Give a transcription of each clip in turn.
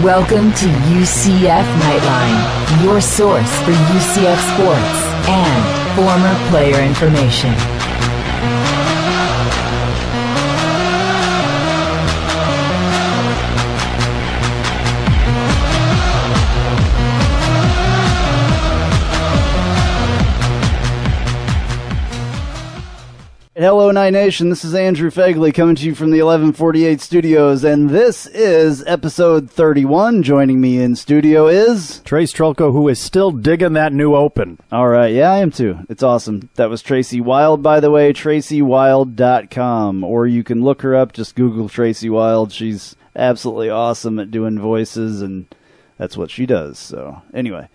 Welcome to UCF Knightline, your source for UCF sports and former player information. Hello, Night Nation. This is Andrew Phegley coming to you from the 1148 studios, and this is episode 31. Joining me in studio is Trylko, who is still digging that new open. All right, yeah, I am too. It's awesome. That was Tracy Wild, by the way, tracywild.com, or you can look her up. Just Google Tracy Wild. She's absolutely awesome at doing voices, and that's what she does. So anyway,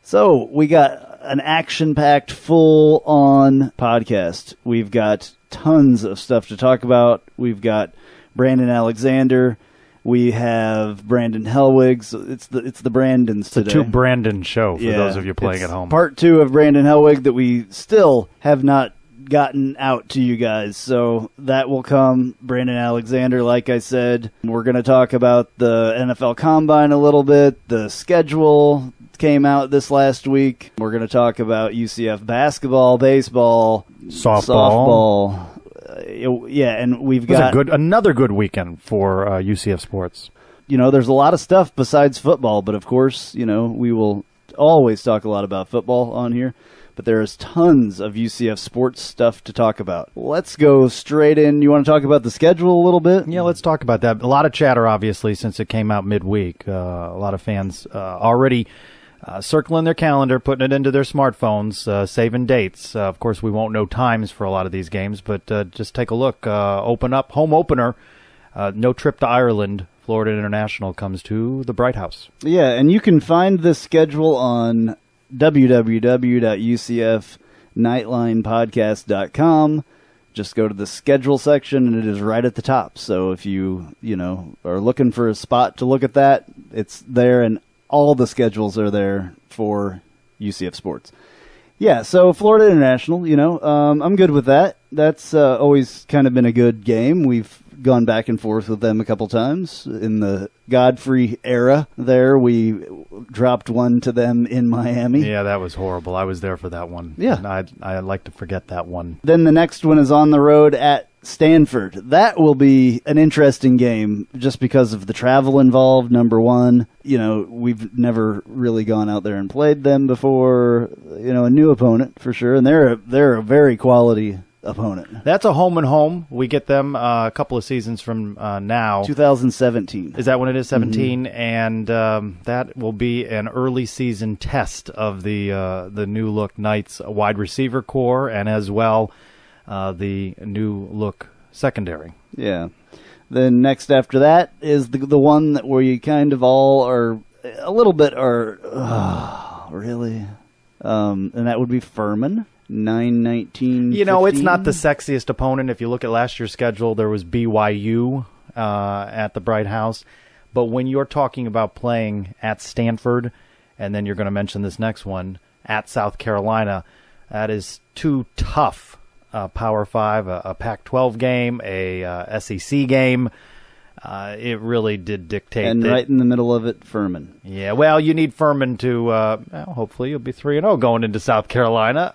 so we got an action-packed, full-on podcast. We've got tons of stuff to talk about. We've got Brandon Alexander. We have Brandon Helwig. So it's the Brandons today. It's a two Brandon show for those of you playing at home. Part 2 of Brandon Helwig that we still have not gotten out to you guys. So that will come. Brandon Alexander, like I said. We're going to talk about the NFL Combine a little bit, the schedule came out this last week. We're going to talk about UCF basketball, baseball, softball. And we've got another good weekend for UCF sports. You know, there's a lot of stuff besides football, but of course, you know, we will always talk a lot about football on here. But there is tons of UCF sports stuff to talk about. Let's go straight in. You want to talk about the schedule a little bit? Yeah, let's talk about that. A lot of chatter, obviously, since it came out midweek. A lot of fans already circling their calendar, putting it into their smartphones, saving dates. Of course, we won't know times for a lot of these games, but just take a look. Open up, home opener, no trip to Ireland. Florida International comes to the Bright House. Yeah, and you can find this schedule on www.ucfknightlinepodcast.com. Just go to the schedule section, and it is right at the top. So if you are looking for a spot to look at that, it's there, and all the schedules are there for UCF sports. Yeah, so Florida International, I'm good with that. That's always kind of been a good game. We've gone back and forth with them a couple times. In the Godfrey era there, we dropped one to them in Miami. Yeah, that was horrible. I was there for that one. Yeah. I'd like to forget that one. Then the next one is on the road at Stanford. That will be an interesting game just because of the travel involved, number one. We've never really gone out there and played them before. A new opponent for sure, and they're a very quality opponent. That's a home and home. We get them a couple of seasons from now. 2017. Is that when it is? 17? Mm-hmm. And that will be an early season test of the new look Knights wide receiver core, and as well the new look secondary. Yeah. Then next after that is the one where you kind of all are a little bit really, and that would be Furman. 9-19. It's not the sexiest opponent. If you look at last year's schedule, there was BYU at the Bright House. But when you're talking about playing at Stanford, and then you're going to mention this next one, at South Carolina, that is two tough Power 5, a Pac-12 game, a SEC game. It really did dictate. And right in the middle of it, Furman. Yeah, well, you need Furman to, hopefully you'll be 3-0 going into South Carolina.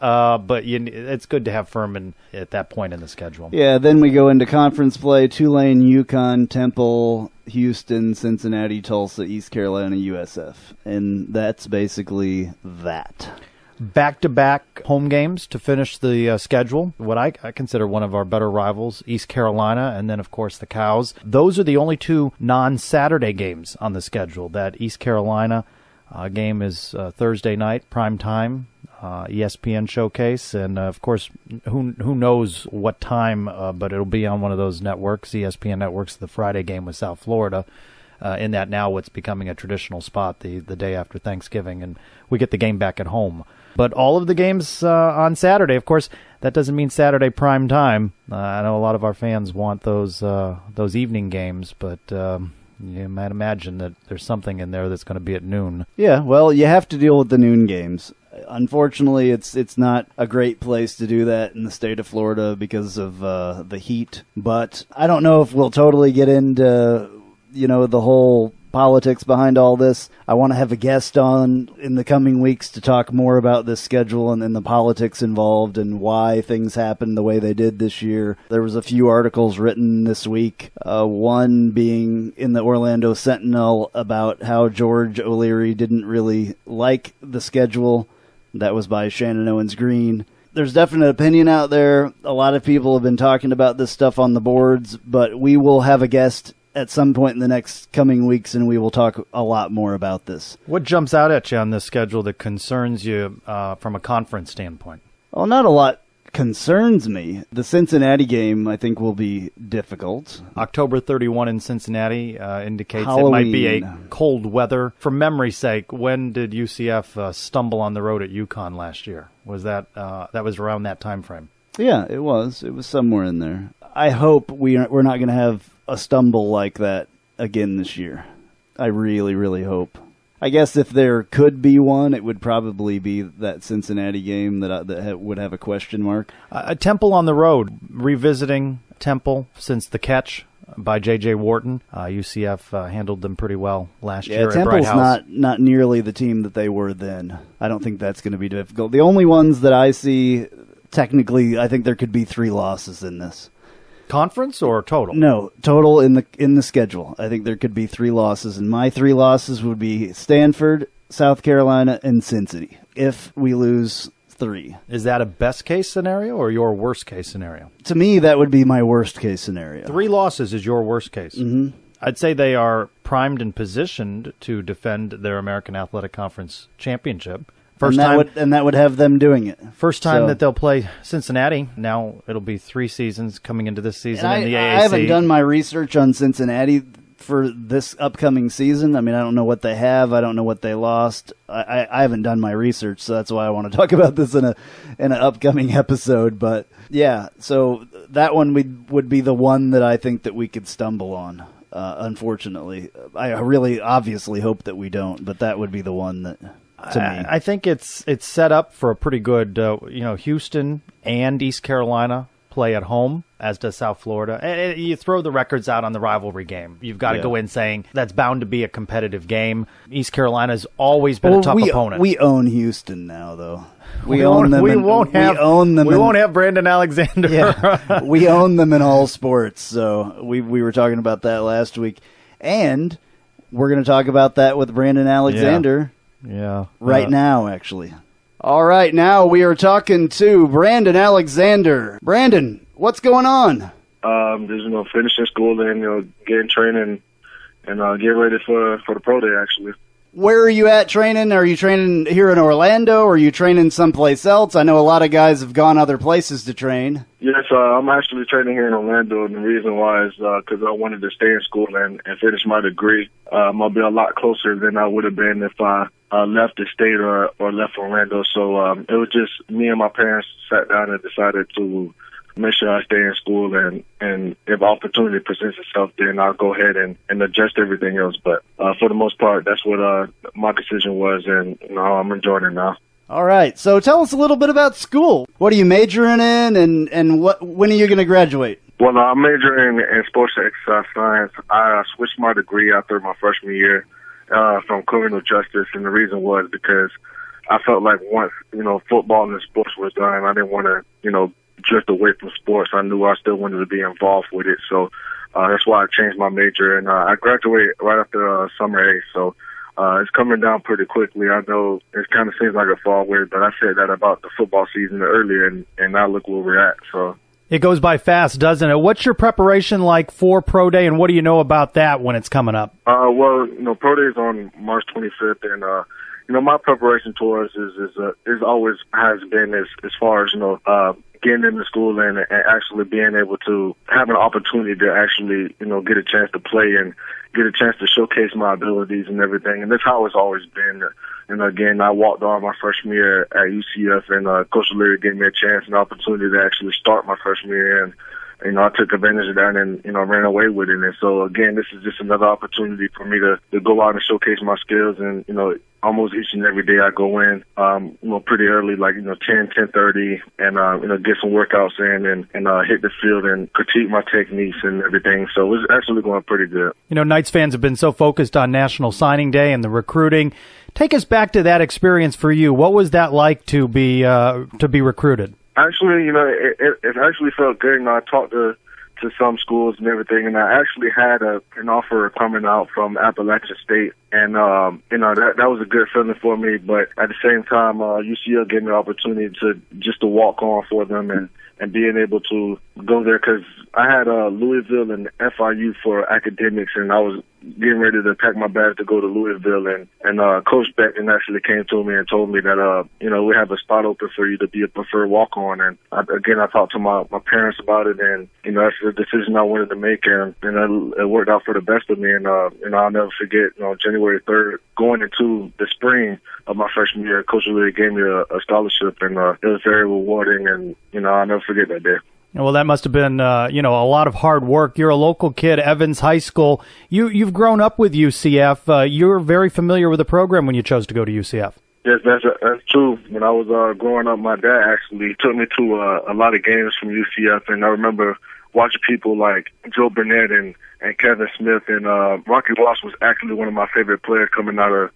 But it's good to have Furman at that point in the schedule. Yeah, then we go into conference play, Tulane, UConn, Temple, Houston, Cincinnati, Tulsa, East Carolina, USF. And that's basically that. Back-to-back home games to finish the schedule. What I consider one of our better rivals, East Carolina, and then, of course, the Cows. Those are the only two non-Saturday games on the schedule. That East Carolina game is Thursday night, prime time, ESPN showcase. And, of course, who knows what time, but it'll be on one of those networks, ESPN networks, the Friday game with South Florida. In that now what's becoming a traditional spot the day after Thanksgiving, and we get the game back at home. But all of the games on Saturday, of course, that doesn't mean Saturday prime time. I know a lot of our fans want those evening games, but you might imagine that there's something in there that's going to be at noon. Yeah, well, you have to deal with the noon games. Unfortunately, it's not a great place to do that in the state of Florida because of the heat. But I don't know if we'll totally get into the whole politics behind all this. I want to have a guest on in the coming weeks to talk more about this schedule and the politics involved and why things happened the way they did this year. There was a few articles written this week, one being in the Orlando Sentinel about how George O'Leary didn't really like the schedule. That was by Shannon Owens-Green. There's definite opinion out there. A lot of people have been talking about this stuff on the boards, but we will have a guest at some point in the next coming weeks, and we will talk a lot more about this. What jumps out at you on this schedule that concerns you from a conference standpoint? Well, not a lot concerns me. The Cincinnati game, I think, will be difficult. October 31 in Cincinnati indicates Halloween. It might be a cold weather. For memory's sake, when did UCF stumble on the road at UConn last year? Was that was around that time frame? Yeah, it was. It was somewhere in there. I hope we're not going to have a stumble like that again this year. I really, really hope. I guess if there could be one, it would probably be that Cincinnati game that would have a question mark. Temple on the road, revisiting Temple since the catch by J.J. Wharton. UCF handled them pretty well last year at Bright House. Temple's not nearly the team that they were then. I don't think that's going to be difficult. The only ones that I see, technically, I think there could be 3 losses in this. Conference or total? No, total in the schedule. I think there could be 3 losses, and my 3 losses would be Stanford, South Carolina, and Cincinnati. If we lose 3, is that a best case scenario or your worst case scenario? To me, that would be my worst case scenario. 3 losses is your worst case. Mm-hmm. I'd say they are primed and positioned to defend their American Athletic Conference championship. That would have them doing it. First time that they'll play Cincinnati. Now it'll be 3 seasons coming into this season in the AAC. I haven't done my research on Cincinnati for this upcoming season. I mean, I don't know what they have. I don't know what they lost. I haven't done my research, so that's why I want to talk about this in an upcoming episode. But yeah, so that one would be the one that I think that we could stumble on. Unfortunately, I really obviously hope that we don't, but that would be the one that. To me. I think it's set up for a pretty good, Houston and East Carolina play at home, as does South Florida. And you throw the records out on the rivalry game. You've got to go in saying that's bound to be a competitive game. East Carolina's always been a tough opponent. We own Houston now, though. We own them. We won't have Brandon Alexander. Yeah, we own them in all sports. So we were talking about that last week, and we're going to talk about that with Brandon Alexander. Yeah. Right now, actually. All right, now we are talking to Brandon Alexander. Brandon, what's going on? Just finishing school and getting training and getting ready for the pro day. Actually. Where are you at training? Are you training here in Orlando, or are you training someplace else? I know a lot of guys have gone other places to train. Yes, I'm actually training here in Orlando, and the reason why is because I wanted to stay in school and finish my degree. I'll be a lot closer than I would have been if I left the state or left Orlando. So it was just me and my parents sat down and decided to make sure I stay in school, and if opportunity presents itself, then I'll go ahead and adjust everything else. But for the most part, that's what my decision was, and I'm enjoying it now. All right, so tell us a little bit about school. What are you majoring in, and when are you going to graduate? Well, I'm majoring in sports and exercise science. I switched my degree after my freshman year from criminal justice, and the reason was because I felt like once football and sports was done, I didn't want to drift away from sports. I knew I still wanted to be involved with it, so that's why I changed my major, and I graduated right after summer A. So it's coming down pretty quickly. I know it kind of seems like a fall away, but I said that about the football season earlier, and now look where we're at. So it goes by fast, doesn't it? What's your preparation like for Pro Day, and what do you know about that when it's coming up? Well, Pro Day is on March 25th, and my preparation towards is always has been as far as getting into school and actually being able to have an opportunity to actually get a chance to play and get a chance to showcase my abilities and everything. And that's how it's always been. And again, I walked on my freshman year at UCF, and Coach O'Leary gave me a chance and opportunity to actually start my freshman year. I took advantage of that and, ran away with it. And so, again, this is just another opportunity for me to go out and showcase my skills. And, almost each and every day I go in, pretty early, like, 10:30, and, get some workouts in and hit the field and critique my techniques and everything. So it's actually going pretty good. Knights fans have been so focused on National Signing Day and the recruiting. Take us back to that experience for you. What was that like to be recruited? Actually, it actually felt good. I talked to some schools and everything, and I actually had an offer coming out from Appalachian State, and that was a good feeling for me. But at the same time, UCF gave me the opportunity to walk on for them and being able to go there, because I had Louisville and FIU for academics, and I was getting ready to pack my bag to go to Louisville, and Coach Beckton actually came to me and told me that we have a spot open for you to be a preferred walk-on. And I talked to my parents about it, and that's the decision I wanted to make, and it worked out for the best of me. And I'll never forget, January 3rd, going into the spring of my freshman year, Coach really gave me a scholarship, and it was very rewarding, and I'll never forget that day. Well, that must have been, a lot of hard work. You're a local kid, Evans High School. You've grown up with UCF. You're very familiar with the program when you chose to go to UCF. Yes, that's true. When I was growing up, my dad actually took me to a lot of games from UCF, and I remember watching people like Joe Burnett and Kevin Smith, and Rocky Ross was actually one of my favorite players coming out of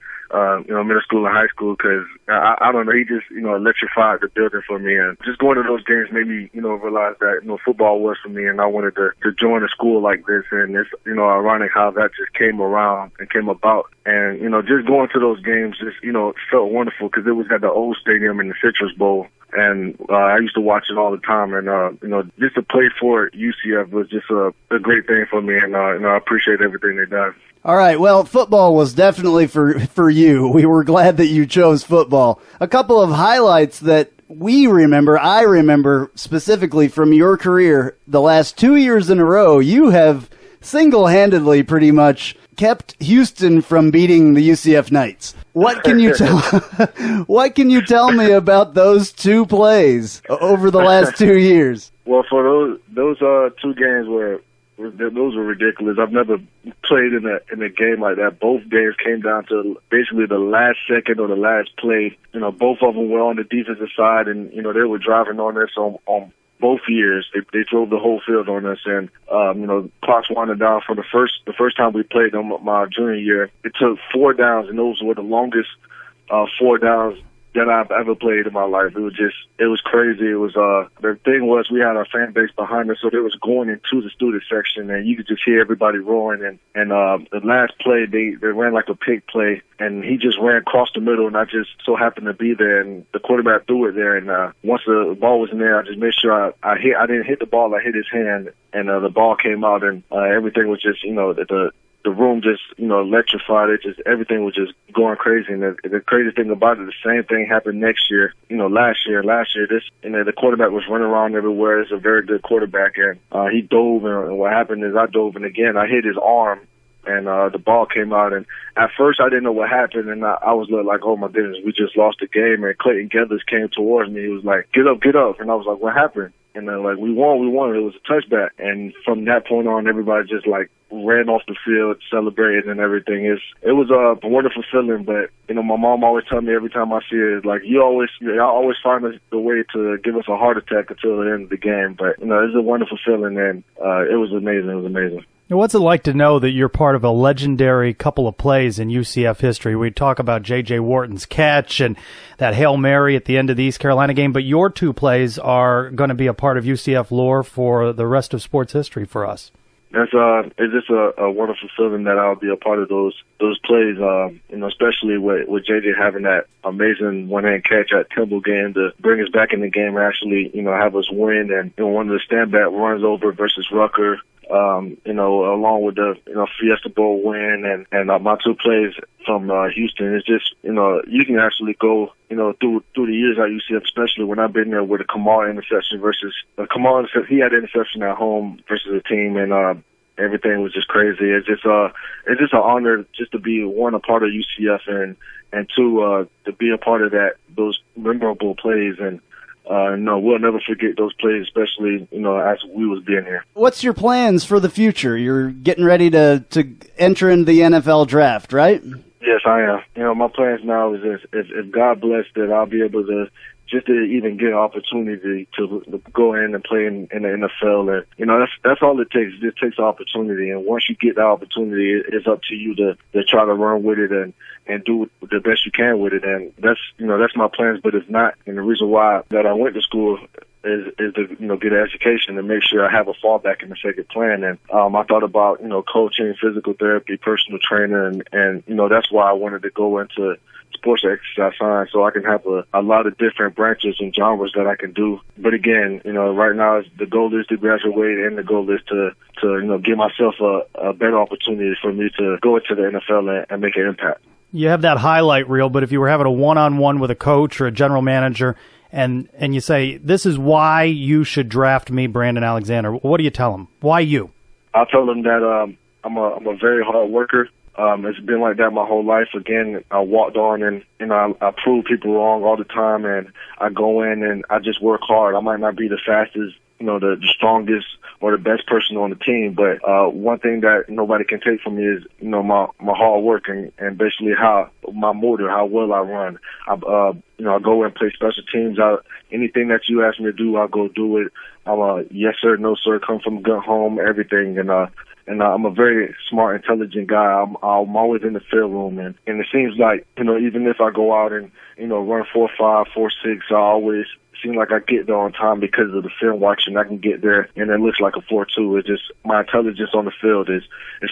middle school and high school, because I don't know, he just electrified the building for me, and just going to those games made me realize that football was for me, and I wanted to join a school like this. And it's ironic how that just came around and came about, and just going to those games just felt wonderful, because it was at the old stadium in the Citrus Bowl. And I used to watch it all the time, and just to play for UCF was just a great thing for me, and I appreciate everything they've done. All right, well, football was definitely for you. We were glad that you chose football. A couple of highlights that I remember specifically from your career, the last 2 years in a row, you have single-handedly pretty much kept Houston from beating the UCF Knights. What can you tell me about those two plays over the last 2 years? Well, for those two games those were ridiculous. I've never played in a game like that. Both games came down to basically the last second or the last play. Both of them were on the defensive side, and they were driving on us on both years. They drove the whole field on us, and clocks winding down for the first time we played them my junior year. It took 4 downs, and those were the longest 4 downs that I've ever played in my life. It was crazy. It was the thing was, we had our fan base behind us, so they was going into the student section, and you could just hear everybody roaring. And the last play, they ran like a pig play, and he just ran across the middle, and I just so happened to be there, and the quarterback threw it there. And once the ball was in there, I just made sure I didn't hit the ball. I hit his hand, and the ball came out, and everything was just the room just, electrified. Everything was just going crazy. And the crazy thing about it, the same thing happened next year. Last year, the quarterback was running around everywhere. It's a very good quarterback, and he dove, and what happened is I dove, and again, I hit his arm, and the ball came out. And at first I didn't know what happened, and I was like, oh my goodness, we just lost the game. And Clayton Gethers came towards me. He was like, get up. And I was like, what happened? And then we won. It was a touchback. And from that point on, everybody just ran off the field, celebrated and everything. It was a wonderful feeling. But my mom always tells me every time I see it, y'all always find the way to give us a heart attack until the end of the game. But it's a wonderful feeling, and it was amazing. It was amazing. What's it like to know that you're part of a legendary couple of plays in UCF history? We talk about J.J. Wharton's catch and that Hail Mary at the end of the East Carolina game, but your two plays are going to be a part of UCF lore for the rest of sports history for us. It's just a wonderful feeling that I'll be a part of those plays, especially with JJ having that amazing one-hand catch at Temple game to bring us back in the game and actually, have us win. And, one of the stand-back runs over versus Rucker, along with the, Fiesta Bowl win and my two plays from Houston. It's just, you can actually go, through the years at UCF, especially when I've been there with a Kamal interception versus he had an interception at home versus a team, and everything was just crazy. It's just an honor just to be, one, a part of UCF, and two, to be a part of those memorable plays. And No, we'll never forget those plays, especially, as we was being here. What's your plans for the future? You're getting ready to enter into the NFL draft, right? Yes, I am. My plans now is this. If God bless that I'll be able to just to even get an opportunity to go in and play in the NFL. And, that's all it takes. It just takes opportunity. And once you get the opportunity, it's up to you to try to run with it and do the best you can with it. And that's my plans. But if not, and the reason why that I went to school is to, get an education and make sure I have a fallback in the second plan. And, I thought about, coaching, physical therapy, personal trainer. And that's why I wanted to go into sports exercise science, so I can have a lot of different branches and genres that I can do. But again, right now the goal is to graduate, and the goal is to give myself a better opportunity for me to go into the NFL and make an impact. You have that highlight reel, but if you were having a one-on-one with a coach or a general manager and you say, this is why you should draft me, Brandon Alexander, what do you tell them? Why you? I'll tell them that I'm a very hard worker. It's been like that my whole life. Again, I walked on and I prove people wrong all the time, and I go in and I just work hard. I might not be the fastest, the strongest or the best person on the team, but one thing that nobody can take from me is, my hard work and basically how my motor, how well I run. I go and play special teams. Anything that you ask me to do, I'll go do it. I'm a yes sir, no sir, come from a good home, everything. And I'm a very smart, intelligent guy. I'm always in the field room, and it seems like, even if I go out and, run 4.5, 4.6, I always seem like I get there on time because of the film watching. I can get there, and it looks like a 4.2. It's just my intelligence on the field is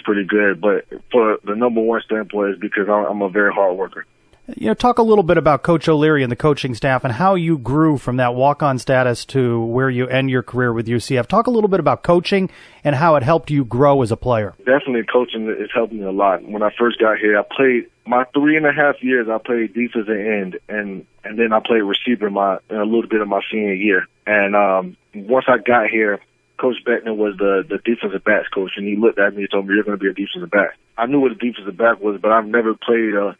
pretty good. But for the number one standpoint is because I'm a very hard worker. Talk a little bit about Coach O'Leary and the coaching staff and how you grew from that walk-on status to where you end your career with UCF. Talk a little bit about coaching and how it helped you grow as a player. Definitely coaching has helped me a lot. When I first got here, I played my 3.5 years. I played defensive end, and then I played receiver in a little bit of my senior year. And once I got here, Coach Beckner was the defensive backs coach, and he looked at me and told me, "You're going to be a defensive back." I knew what a defensive back was, but I've never played a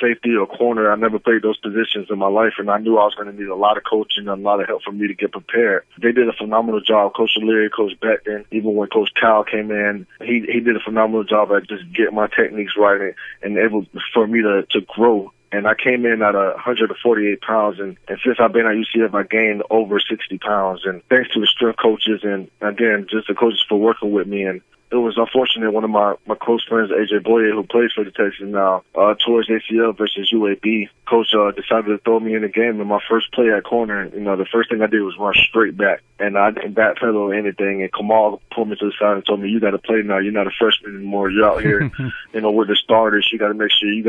safety or corner. I never played those positions in my life, and I knew I was going to need a lot of coaching and a lot of help for me to get prepared. They did a phenomenal job. Coach O'Leary, Coach Beckton, even when Coach Cal came in, he did a phenomenal job at just getting my techniques right and able for me to grow. And I came in at 148 pounds, and since I've been at UCF, I gained over 60 pounds. And thanks to the strength coaches and, again, just the coaches for working with me. And it was unfortunate one of my close friends, AJ Boyer, who plays for the Texans now, towards ACL versus UAB. Coach decided to throw me in the game in my first play at corner. The first thing I did was run straight back, and I didn't backpedal or anything. And Kamal pulled me to the side and told me, "You got to play now. You're not a freshman anymore. You're out here, with the starters. You got to make sure you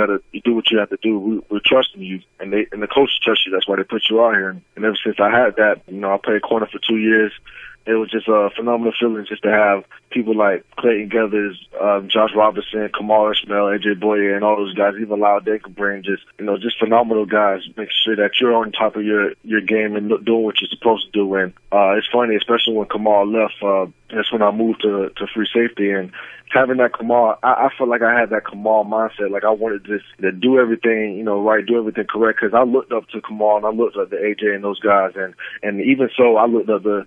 do what you have to do. We're trusting you, and the coaches trust you. That's why they put you out here." And ever since I had that, I played corner for 2 years. It was just a phenomenal feeling just to have people like Clayton Geathers, Josh Robinson, Kamal Ishmael, AJ Boyer, and all those guys, even Lyle Dakenbrain, just phenomenal guys. Make sure that you're on top of your game and doing what you're supposed to do. And it's funny, especially when Kamal left, that's when I moved to free safety. And having that Kamal, I felt like I had that Kamal mindset. Like I wanted to do everything, right, do everything correct. Because I looked up to Kamal and I looked up to AJ and those guys. And even so, I looked up to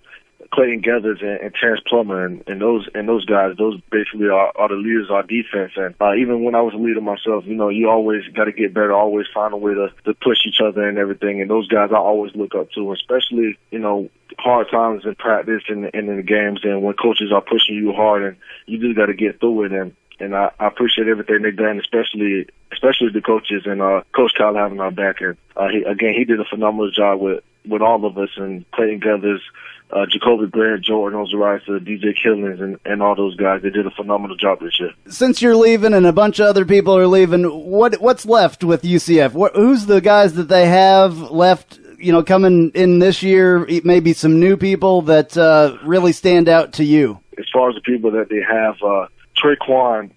Clayton Geathers and Terrence Plummer and those guys. Those basically are the leaders of our defense. And even when I was a leader myself, you always got to get better, always find a way to push each other and everything. And those guys I always look up to, especially, hard times in practice and in the games, and when coaches are pushing you hard and you just got to get through it. And I appreciate everything they've done, especially the coaches and Coach Kyle having our back. And he did a phenomenal job with all of us, and Clayton Geathers, Jacoby Grant, Jordan Ozarisa, DJ Killings, and all those guys. They did a phenomenal job this year. Since you're leaving and a bunch of other people are leaving, what's left with UCF? Who's the guys that they have left, coming in this year, maybe some new people that really stand out to you? As far as the people that they have, Traquan,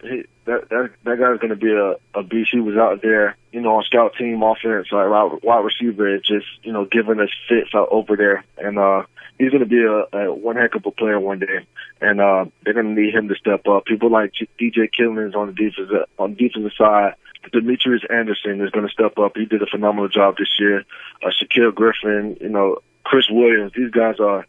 that guy's going to be a beast. He was out there, on scout team offense, wide receiver, just, giving us fits out over there. And he's going to be a one heck of a player one day. And they're going to need him to step up. People like DJ Killings on the defensive side. Demetrius Anderson is going to step up. He did a phenomenal job this year. Shaquille Griffin, Chris Williams. These guys are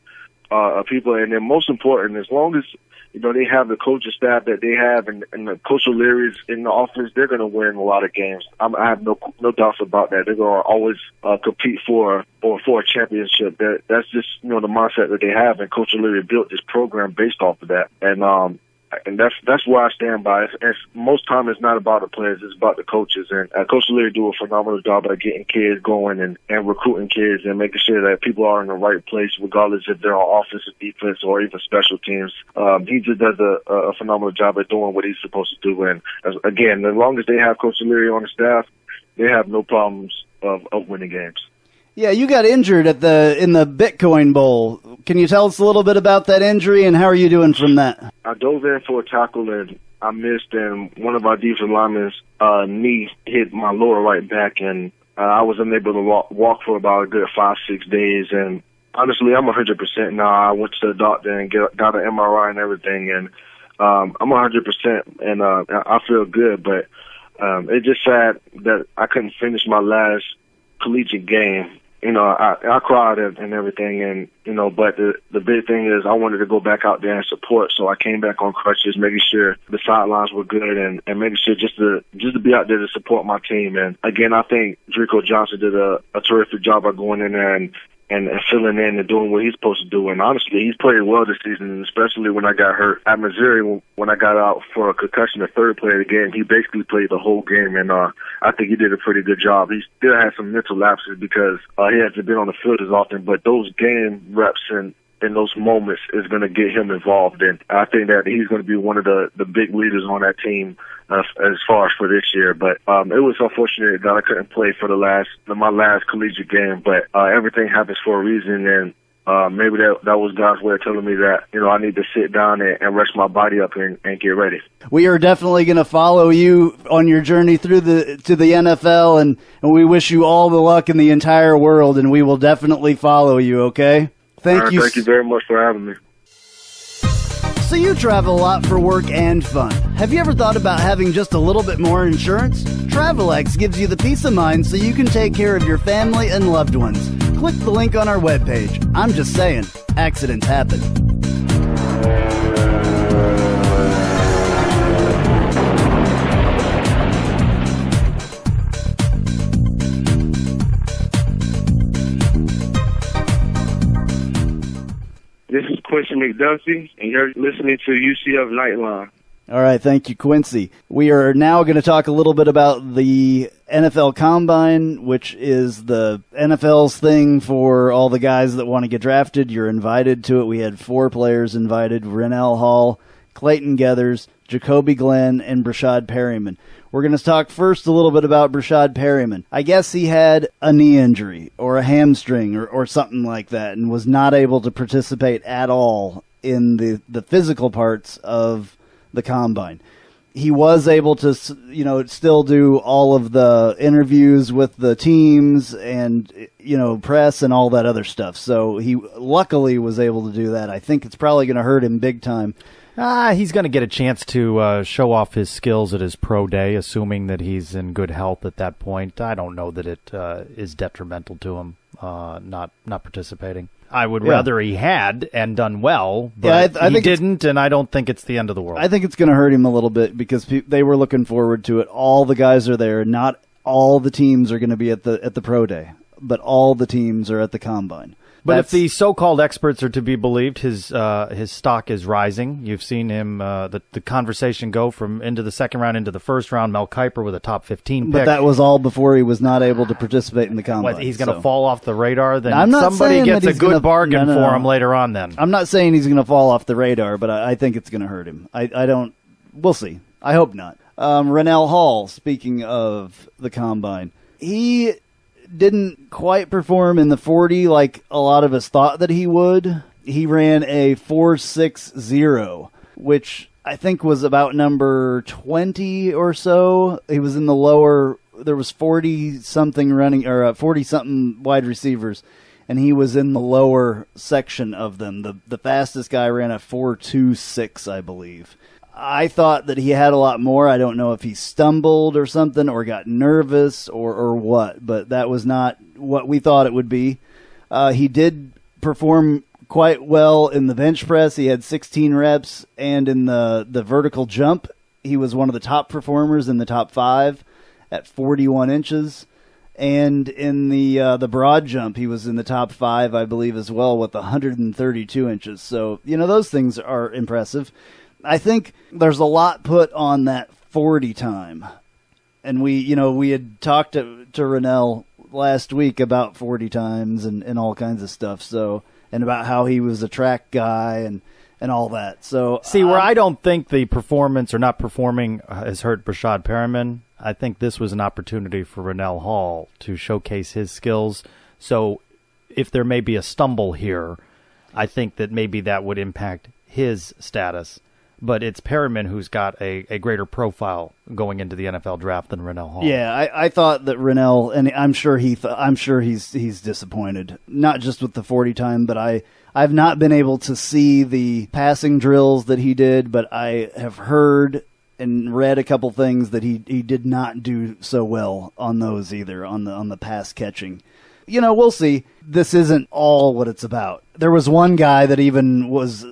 people, and then most important, as long as they have the coaching staff that they have, and the Coach O'Leary's in the office, they're going to win a lot of games. I have no doubts about that. They're going to always compete for a championship. That's just the mindset that they have, and Coach O'Leary built this program based off of that. And that's where I stand by. It's most time it's not about the players, it's about the coaches. And Coach O'Leary do a phenomenal job at getting kids going and recruiting kids and making sure that people are in the right place, regardless if they're on offensive, defense, or even special teams. He just does a phenomenal job at doing what he's supposed to do. And again, as long as they have Coach O'Leary on the staff, they have no problems of winning games. Yeah, you got injured in the Bitcoin Bowl. Can you tell us a little bit about that injury and how are you doing from that? I dove in for a tackle and I missed, and one of our defensive linemen's knee hit my lower right back, and I was unable to walk for about a good 5-6 days. And honestly, I'm 100% now. I went to the doctor and got an MRI and everything, and I'm 100%, and I feel good. But it's just sad that I couldn't finish my last collegiate game. I cried and everything, and but the big thing is I wanted to go back out there and support, so I came back on crutches, making sure the sidelines were good and making sure just to be out there to support my team. And again, I think Trylko Johnson did a terrific job by going in there and filling in and doing what he's supposed to do. And honestly, he's played well this season, especially when I got hurt at Missouri. When I got out for a concussion, the third play of the game, he basically played the whole game, and I think he did a pretty good job. He still had some mental lapses because he hasn't been on the field as often, but those game reps and in those moments is going to get him involved. And I think that he's going to be one of the big leaders on that team as far as for this year. But it was unfortunate that I couldn't play for my last collegiate game. But everything happens for a reason, and maybe that was God's way of telling me that I need to sit down and rest my body up and get ready. We are definitely going to follow you on your journey through to the NFL, and we wish you all the luck in the entire world, and we will definitely follow you. Okay. Thank you. Thank you very much for having me. So you travel a lot for work and fun. Have you ever thought about having just a little bit more insurance? TravelX gives you the peace of mind so you can take care of your family and loved ones. Click the link on our webpage. I'm just saying, accidents happen. This is Quincy McDuffie, and you're listening to UCF Knightline. All right, thank you, Quincy. We are now going to talk a little bit about the NFL Combine, which is the NFL's thing for all the guys that want to get drafted. You're invited to it. We had 4 players invited: Rennell Hall, Clayton Geathers, Jacoby Glenn, and Brashad Perryman. We're going to talk first a little bit about Brashad Perryman. I guess he had a knee injury or a hamstring or something like that and was not able to participate at all in the physical parts of the Combine. He was able to, still do all of the interviews with the teams and, press and all that other stuff. So he luckily was able to do that. I think it's probably going to hurt him big time. He's going to get a chance to show off his skills at his pro day, assuming that he's in good health at that point. I don't know that it is detrimental to him not participating. I would rather he had and done well, but I think he didn't, and I don't think it's the end of the world. I think it's going to hurt him a little bit because they were looking forward to it. All the guys are there. Not all the teams are going to be at the pro day, but all the teams are at the Combine. But if the so-called experts are to be believed, his stock is rising. You've seen him, the conversation go from into the second round into the first round. Mel Kiper with a top 15 pick. But that was all before he was not able to participate in the Combine. He's going to fall off the radar? Then somebody gets a good bargain for him later on then. I'm not saying he's going to fall off the radar, but I think it's going to hurt him. I don't – we'll see. I hope not. Rennell Hall, speaking of the Combine, he – didn't quite perform in the 40 like a lot of us thought that he would. He ran a 4.60, which I think was about number 20 or so. He was in the lower, there was 40-something running, or 40-something wide receivers, and he was in the lower section of them. The fastest guy ran a 4.26, I believe. I thought that he had a lot more. I don't know if he stumbled or something or got nervous or what, but that was not what we thought it would be. He did perform quite well in the bench press. He had 16 reps, and in the vertical jump, he was one of the top performers in the top 5 at 41 inches. And in the broad jump, he was in the top 5, I believe, as well, with 132 inches. So, those things are impressive. I think there's a lot put on that 40 time. And we had talked to Rennell last week about 40 times and all kinds of stuff. So, and about how he was a track guy and all that. So, see, where I don't think the performance or not performing has hurt Brashad Perriman, I think this was an opportunity for Rennell Hall to showcase his skills. So if there may be a stumble here, I think that maybe that would impact his status. But it's Perriman who's got a greater profile going into the NFL draft than Rennell Hall. Yeah, I thought that Rennell, and I'm sure he's disappointed, not just with the 40 time, but I've not been able to see the passing drills that he did, but I have heard and read a couple things that he did not do so well on those either, on the pass catching. We'll see. This isn't all what it's about. There was one guy that even he's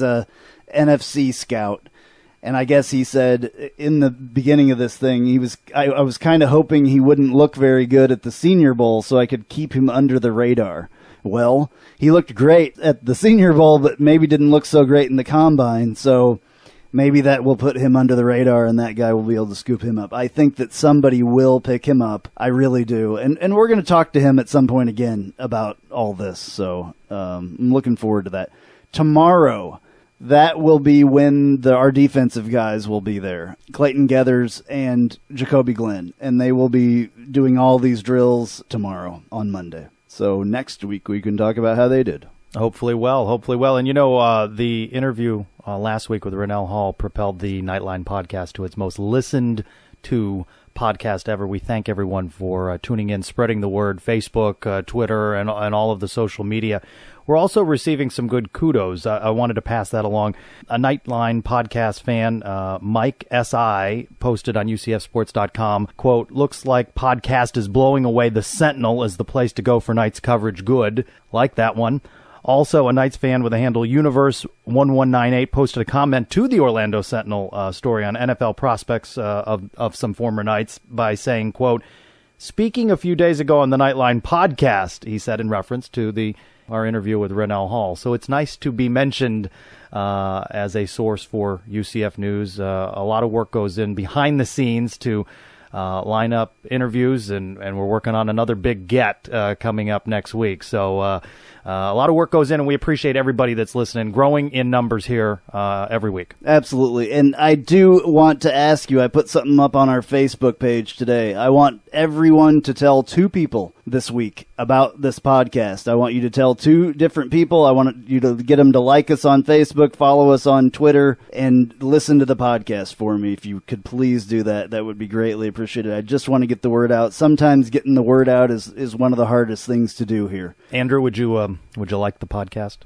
a NFC scout, and I guess he said in the beginning of this thing, I was kind of hoping he wouldn't look very good at the Senior Bowl so I could keep him under the radar. Well, he looked great at the Senior Bowl, but maybe didn't look so great in the Combine, so maybe that will put him under the radar and that guy will be able to scoop him up. I think that somebody will pick him up. I really do. And we're going to talk to him at some point again about all this. So I'm looking forward to that. Tomorrow, that will be when our defensive guys will be there. Clayton Geathers and Jacoby Glenn. And they will be doing all these drills tomorrow on Monday. So next week we can talk about how they did. Hopefully well. And the interview last week with Rennell Hall propelled the Knightline podcast to its most listened to podcast ever. We thank everyone for tuning in, spreading the word, Facebook, Twitter, and all of the social media. We're also receiving some good kudos. I wanted to pass that along. A Knightline podcast fan, Mike S.I., posted on UCFsports.com, quote, "Looks like podcast is blowing away the Sentinel as the place to go for Knights coverage. Good." Like that one. Also, a Knights fan with the handle Universe1198 posted a comment to the Orlando Sentinel story on NFL prospects of some former Knights by saying, quote, "Speaking a few days ago on the Knightline podcast," he said in reference to our interview with Rennell Hall. So it's nice to be mentioned as a source for UCF news. A lot of work goes in behind the scenes to line up interviews, and we're working on another big get coming up next week. So a lot of work goes in, and we appreciate everybody that's listening, growing in numbers here every week. Absolutely. And I do want to ask you, I put something up on our Facebook page today. I want everyone to tell 2 people this week about this podcast. I want you to tell 2 different people. I want you to get them to like us on Facebook, follow us on Twitter, and listen to the podcast for me. If you could please do that, that would be greatly appreciated. I just want to get the word out. Sometimes getting the word out is one of the hardest things to do here. Andrew, would you like the podcast?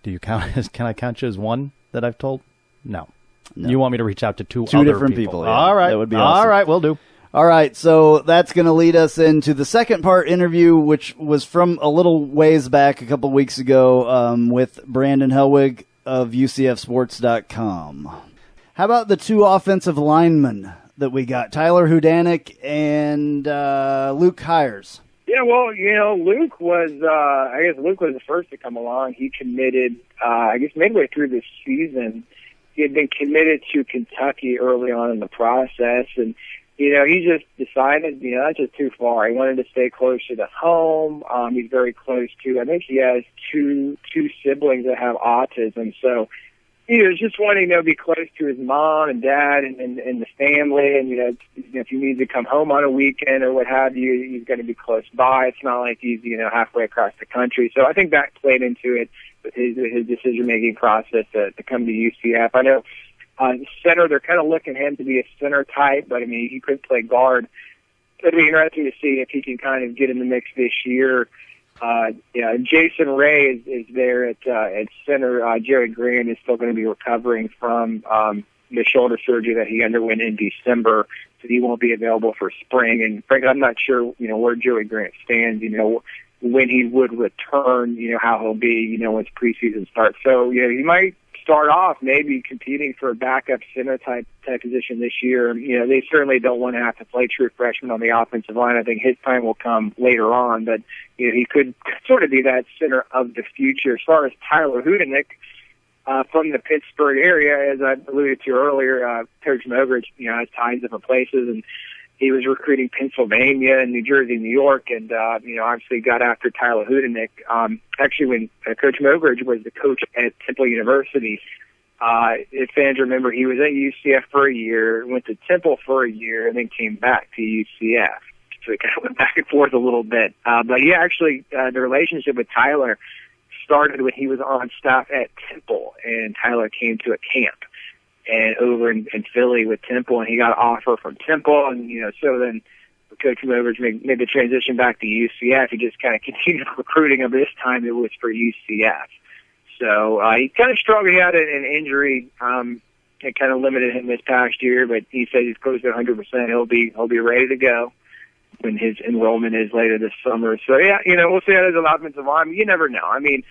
Do you count? Can I count you as one that I've told? No. You want me to reach out to 2 other different people? Yeah. All right. That would be awesome. All right, we'll do. All right, so that's going to lead us into the second part interview, which was from a little ways back, a couple weeks ago, with Brandon Helwig of UCFsports.com. How about the 2 offensive linemen that we got, Tyler Hudanik and Luke Hires? Yeah, well, Luke was, Luke was the first to come along. He committed, midway through this season. He had been committed to Kentucky early on in the process, and he just decided, that's just too far. He wanted to stay closer to home. He's very close to, I think he has two siblings that have autism. So, just wanting to be close to his mom and dad and the family. And, if you need to come home on a weekend or what have you, he's going to be close by. It's not like he's, halfway across the country. So I think that played into it with his decision-making process to come to UCF. I know, center, they're kind of looking at him to be a center type, but he could play guard. It'll be interesting to see if he can kind of get in the mix this year. Jason Ray is there at center. Jerry Grant is still going to be recovering from the shoulder surgery that he underwent in December, so he won't be available for spring. And frankly, I'm not sure, where Jerry Grant stands. when he would return, how he'll be, once preseason starts. So, he might start off maybe competing for a backup center type position this year. They certainly don't want to have to play true freshman on the offensive line. I think his time will come later on, but he could sort of be that center of the future. As far as Tyler Hudenick, from the Pittsburgh area, as I alluded to earlier, Coach Mogridge, has ties different places, and he was recruiting Pennsylvania and New Jersey, New York, and, obviously got after Tyler Hudenick. Actually, when Coach Mogridge was the coach at Temple University, if fans remember, he was at UCF for a year, went to Temple for a year, and then came back to UCF. So he kind of went back and forth a little bit. But yeah, actually, the relationship with Tyler started when he was on staff at Temple, and Tyler came to a camp and over in Philly with Temple, and he got an offer from Temple, and so then Coach Mogridge made the transition back to UCF. He just kind of continued recruiting him. This time it was for UCF. So he kind of struggled. He had an injury. It kind of limited him this past year, but he said he's close to 100%. He'll be ready to go when his enrollment is later this summer. So yeah, we'll see how there's an offensive line. You never know. I mean,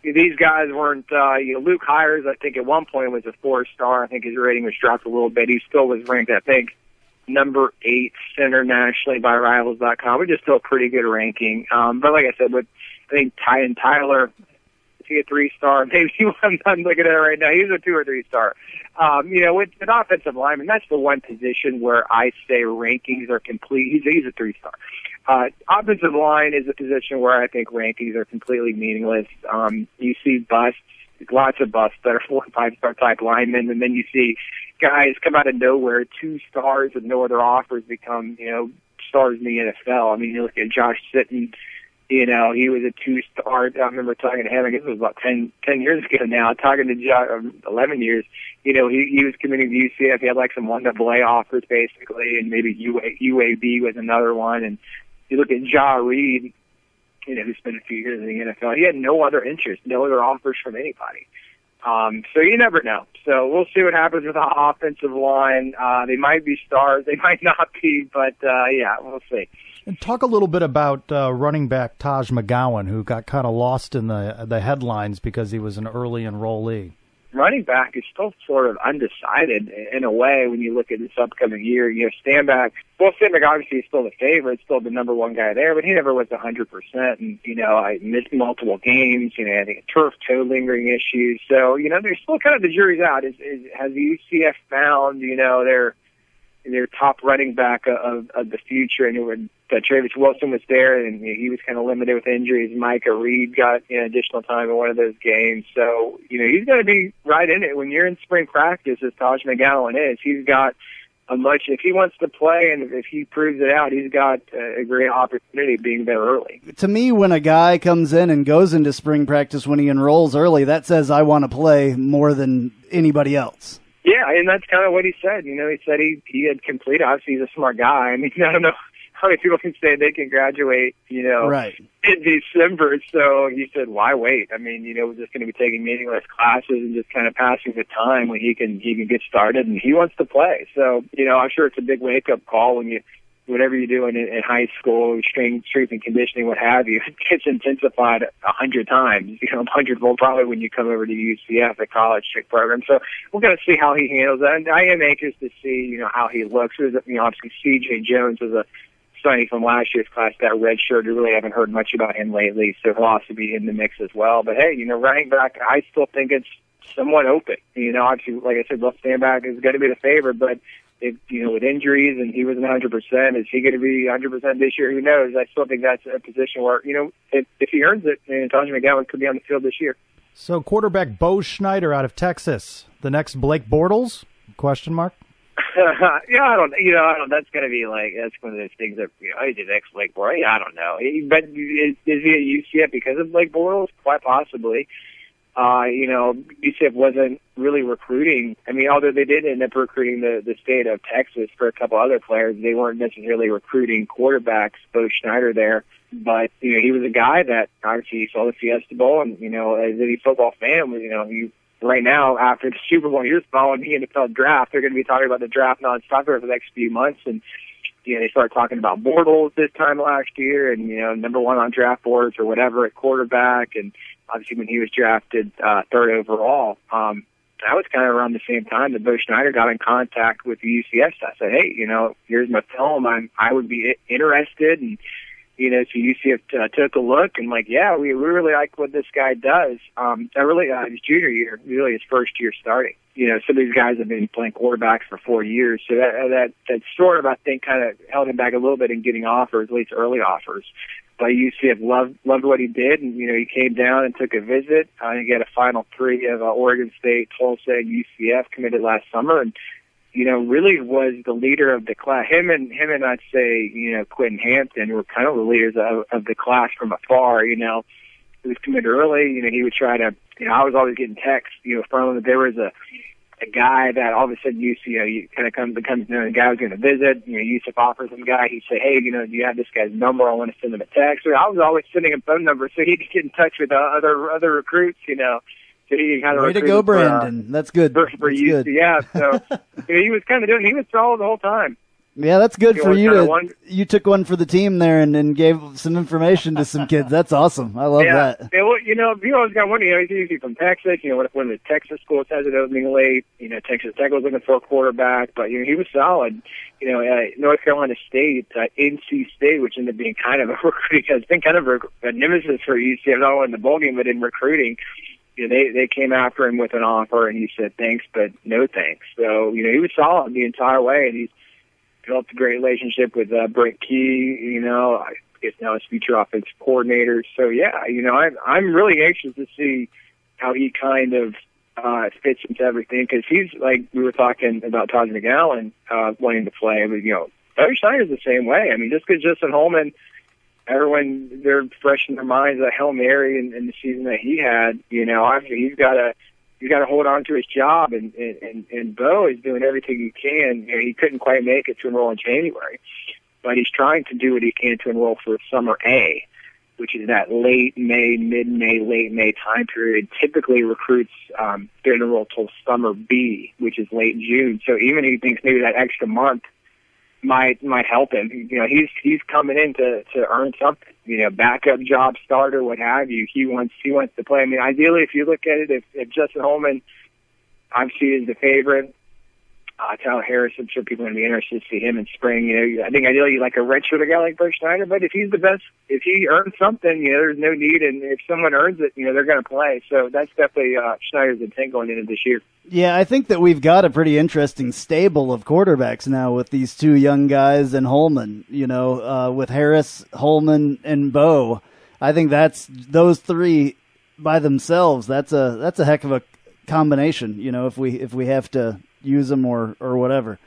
these guys weren't, Luke Hires, I think at one point was a 4-star. I think his rating was dropped a little bit. He still was ranked, I think, number 8 center nationally by Rivals.com, which is still a pretty good ranking. But like I said, I think Tyler, is he a 3-star? Maybe I'm looking at it right now. He's a 2 or 3-star. With an offensive lineman, that's the one position where I say rankings are complete. He's a 3-star. Offensive line is a position where I think rankings are completely meaningless. You see busts, lots of busts that are 4 and 5-star type linemen, and then you see guys come out of nowhere, 2 stars with no other offers become, stars in the NFL. I mean, you look at Josh Sitton, he was a 2-star. I remember talking to him, I guess it was about 10 years ago now, talking to Josh, 11 years. He was committing to UCF. He had like some 1AA offers basically, and maybe UAB was another one. And you look at Ja Reed, who spent a few years in the NFL. He had no other interest, no other offers from anybody. So you never know. So we'll see what happens with the offensive line. They might be stars, they might not be, but yeah, we'll see. And talk a little bit about running back Taj McGowan, who got kind of lost in the headlines because he was an early enrollee. Running back is still sort of undecided in a way when you look at this upcoming year. Stanback, Stanback obviously is still the favorite, still the number 1 guy there, but he never was 100%. And, I missed multiple games, I think turf toe lingering issues. So, there's still kind of the jury's out. Has UCF found, their top running back of the future? And when Travis Wilson was there, and he was kind of limited with injuries. Micah Reed got additional time in one of those games. So, he's going to be right in it. When you're in spring practice, as Taj McGowan is, he's got if he wants to play and if he proves it out, he's got a great opportunity being there early. To me, when a guy comes in and goes into spring practice when he enrolls early, that says I want to play more than anybody else. Yeah, and that's kind of what he said. He said he had completed. Obviously, he's a smart guy. I mean, I don't know how many people can say they can graduate, right in December. So he said, why wait? I mean, we're just going to be taking meaningless classes and just kind of passing the time when he can get started, and he wants to play. So, I'm sure it's a big wake-up call when whatever you're doing in high school, strength and conditioning, what have you, it gets intensified 100 times, 100-fold probably when you come over to UCF, the college trick program. So we're going to see how he handles that. And I am anxious to see, how he looks. Obviously C.J. Jones was a signing from last year's class, that red shirt. We really haven't heard much about him lately, so he'll also be in the mix as well. But hey, running back, I still think it's somewhat open. Obviously, like I said, left stand back is going to be the favorite, but if, with injuries and he wasn't 100%, is he going to be 100% this year? Who knows? I still think that's a position where, if he earns it, Taj McGowan could be on the field this year. So quarterback Bo Schneider out of Texas, the next Blake Bortles? ? Yeah, I don't. That's going to be that's one of those things that he did next Blake Bortles. I don't know. But is he at UCF because of Blake Bortles? Quite possibly. UCF wasn't really recruiting. I mean, although they did end up recruiting the state of Texas for a couple other players, they weren't necessarily recruiting quarterbacks. Bo Schneider there, but he was a guy that obviously saw the Fiesta Bowl, and as any football fan, he. Right now, after the Super Bowl, you're following the NFL draft. They're going to be talking about the draft nonstop for the next few months, and they started talking about Bortles this time last year and, number one on draft boards or whatever at quarterback. And obviously when he was drafted third overall, that was kind of around the same time that Bo Schneider got in contact with the UCF staff. Said, hey, here's my film. I would be interested. And, so UCF took a look and we really like what this guy does. His junior year, really his first year starting. Some of these guys have been playing quarterbacks for 4 years. So that sort of, I think, kind of held him back a little bit in getting offers, at least early offers. But UCF loved what he did, and, he came down and took a visit. He got a Final Three of Oregon State, Tulsa, and UCF committed last summer, and, really was the leader of the class. Him and I'd say, Quentin Hampton were kind of the leaders of the class from afar. He was committed early. He would try to, I was always getting texts, from him. There was a guy that all of a sudden you kind of becomes the guy who's going to visit. UCF offers him a guy. He'd say, hey, do you have this guy's number? I want to send him a text. So I was always sending him phone numbers so he could get in touch with other recruits, So he kind of way to go, Brandon. That's good. For that's UCF. good. Yeah, so he was kind of he was solid the whole time. Yeah, that's good for you. You took one for the team there and gave some information to some kids. That's awesome. I love that. Yeah, well, you always got one. He's usually from Texas. When the Texas schools has it opening late, Texas Tech was looking for a quarterback, but he was solid. North Carolina State, NC State, which ended up being kind of a recruiting. It's been kind of a nemesis for UCF, not only in the bowl game but in recruiting. They came after him with an offer, and he said thanks, but no thanks. So he was solid the entire way, and he's developed a great relationship with Brent Key, I guess now his future offensive coordinator. So, yeah, I'm really anxious to see how he kind of fits into everything, because he's like we were talking about Todd McGowan wanting to play. But, Bo Schneider's the same way. I mean, just because Justin Holman, everyone, they're fresh in their minds that Hail Mary in the season that he had, obviously he's got to hold on to his job, and Bo is doing everything he can. He couldn't quite make it to enroll in January, but he's trying to do what he can to enroll for Summer A, which is that late May, mid-May, late May time period. Typically recruits don't enroll till Summer B, which is late June. So even if he thinks maybe that extra month might help him, he's coming in to earn something. Backup job, starter, what have you. He wants to play. I mean, ideally, if you look at it, if Justin Holman obviously is the favorite, Tyler Harris, I'm sure people are going to be interested to see him in spring. I think ideally you like a redshirt guy like Bo Schneider, but if he's the best, if he earns something, there's no need, and if someone earns it, they're going to play. So that's definitely Schneider's intent going into this year. Yeah, I think that we've got a pretty interesting stable of quarterbacks now with these two young guys and Holman. With Harris, Holman, and Bo, I think that's those three by themselves. That's a heck of a combination. If we have to use them or whatever.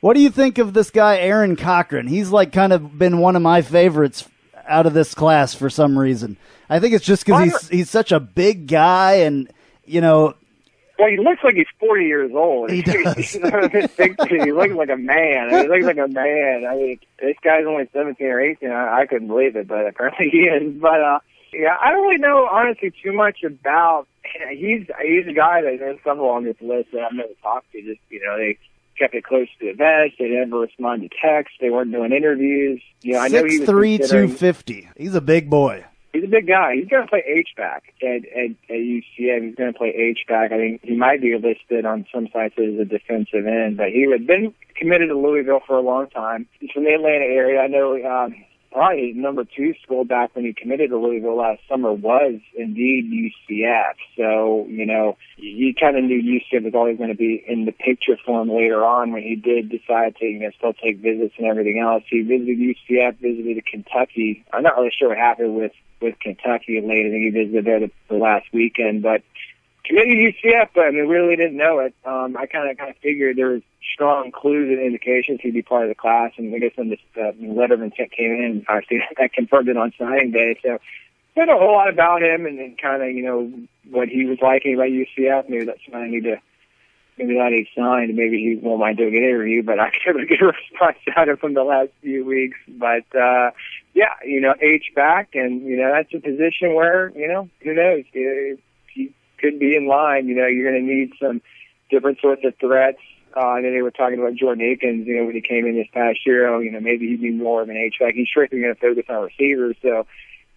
What do you think of this guy Aaron Cochran? He's kind of been one of my favorites out of this class for some reason. I think it's just because he's such a big guy, and well, he looks like he's 40 years old. He does. He looks like a man. I mean, this guy's only 17 or 18. I couldn't believe it, but apparently he is. But yeah, I don't really know honestly too much about. He's a guy that there's several on this list that I've never talked to. Just they kept it close to the vest. They never responded to text. They weren't doing interviews. I know he was 6'3", 250. He's a big boy. He's a big guy. He's going to play H-back at UCF. He's going to play H-back. I think he might be listed on some sites as a defensive end, but he had been committed to Louisville for a long time. He's from the Atlanta area. I know probably his number 2 school back when he committed to Louisville last summer was indeed UCF. So, you kind of knew UCF was always going to be in the picture for him later on when he did decide to still take visits and everything else. He visited UCF, visited Kentucky. I'm not really sure what happened with Kentucky late. I think he visited there the last weekend, but committed to UCF, but we really didn't know it. I kind of figured there was strong clues and indications he'd be part of the class, and I guess when this letter of intent came in, obviously that confirmed it on signing day. So I know a whole lot about him and kind of, what he was liking about UCF. Maybe that's something I need to, maybe that he signed. Maybe he won't mind doing an interview, but I can't really get a response out of him the last few weeks. But, yeah, H-back, and, that's a position where, who knows, he could be in line. You're going to need some different sorts of threats. And then they were talking about Jordan Akins, when he came in this past year, maybe he'd be more of an H-back. He's strictly going to focus on receivers. So,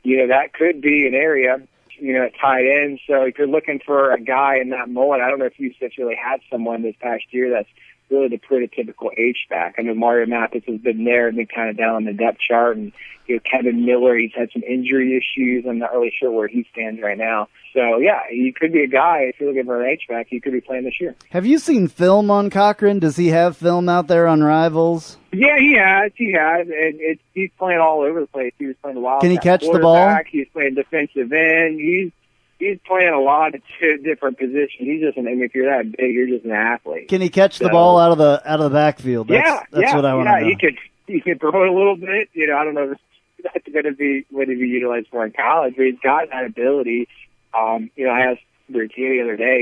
that could be an area, at tight end. So if you're looking for a guy in that mold, I don't know if UCF really had someone this past year that's really the prototypical H-back. I know Mario Mathis has been there and been kind of down on the depth chart. And, Kevin Miller, he's had some injury issues. I'm not really sure where he stands right now. So, yeah, he could be a guy, if you're looking for an H-back, he could be playing this year. Have you seen film on Cochran? Does he have film out there on Rivals? Yeah, he has. And he's playing all over the place. He was playing the Wildcat. Can he catch the ball? He's playing defensive end. He's playing a lot of different positions. He's just if you're that big, you're just an athlete. Can he catch the ball out of the backfield? That's what I want to know. He can throw it a little bit. I don't know if that's going to be what he'd be utilized for in college, but he's got that ability. I asked Bertier the other day,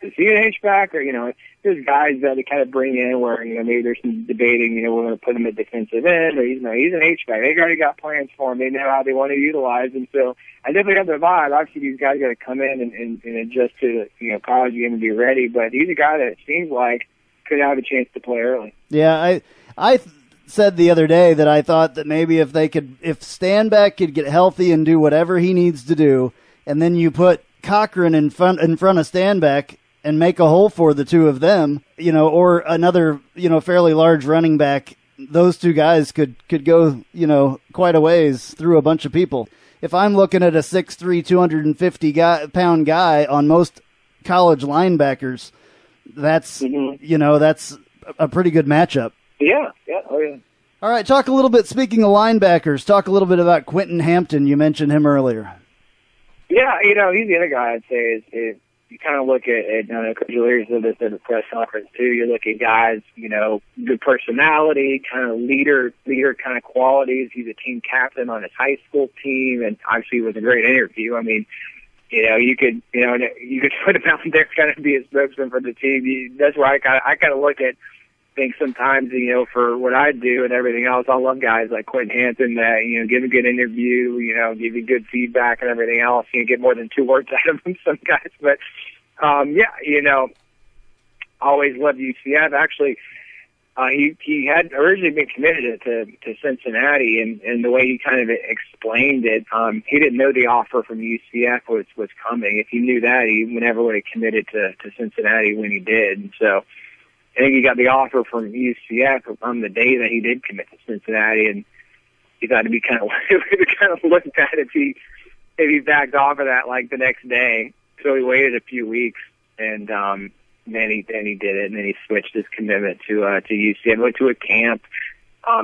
is he an H-back? Or, there's guys that they kind of bring in where, maybe there's some debating, we're going to put him at defensive end, or he's an H-back. They've already got plans for him. They know how they want to utilize him. So I definitely have the vibe. Obviously, these guys got to come in and adjust to the, college game and be ready. But he's a guy that it seems like could have a chance to play early. Yeah, I said the other day that I thought that maybe if Stanback could get healthy and do whatever he needs to do, and then you put Cochran in front of Stanback and make a hole for the two of them, or another, fairly large running back, those two guys could go, quite a ways through a bunch of people. If I'm looking at a 6'3", 250-pound guy on most college linebackers, that's, that's a pretty good matchup. Yeah, oh yeah. All right, speaking of linebackers, talk a little bit about Quentin Hampton. You mentioned him earlier. Yeah, he's the other guy I'd say is you kind of look at Coach O'Leary said this at the press conference too. You look at guys, good personality, kind of leader kind of qualities. He's a team captain on his high school team, and obviously it was a great interview. I mean, you could put him out there kind of be a spokesman for the team. That's where I kind of look at. Think sometimes, for what I do and everything else, I love guys like Quentin Hampton that, give a good interview, give you good feedback and everything else. You get more than 2 words out of them, some guys. But, always loved UCF. Actually, he had originally been committed to Cincinnati, and the way he kind of explained it, he didn't know the offer from UCF was coming. If he knew that, he never would have committed to Cincinnati when he did. And so, I think he got the offer from UCF on the day that he did commit to Cincinnati, and he thought it'd be kind of looked at if he backed off of that like the next day. So he waited a few weeks, and then he did it, and then he switched his commitment to UCF. Went to a camp,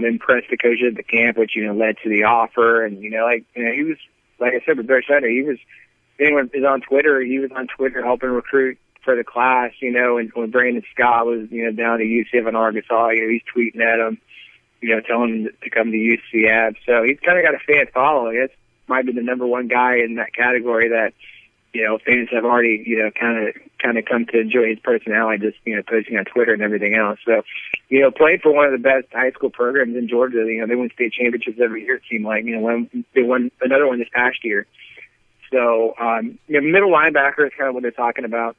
impressed the coaches at the camp, which led to the offer. And he was, like I said with Barry Sutter, anyone is on Twitter. He was on Twitter helping recruit for the class, and when Brandon Scott was, down to UCF in Arkansas, he's tweeting at him, telling him to come to UCF. So he's kind of got a fan following. That's might be the number one guy in that category that, fans have already, kind of come to enjoy his personality, just, posting on Twitter and everything else. So, played for one of the best high school programs in Georgia. They win state championships every year, it seemed like, they won another one this past year. So, middle linebacker is kind of what they're talking about.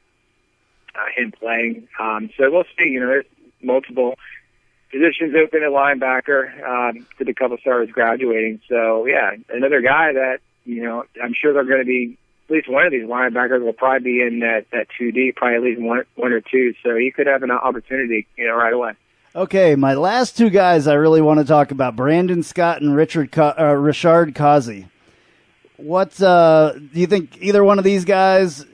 Him playing. So we'll see. There's multiple positions open at linebacker to the couple stars graduating. So, yeah, another guy that, I'm sure they're going to be, at least one of these linebackers will probably be in that 2D, probably at least one or two. So he could have an opportunity, right away. Okay, my last two guys I really want to talk about, Brandon Scott and Richard Causey. What do you think either one of these guys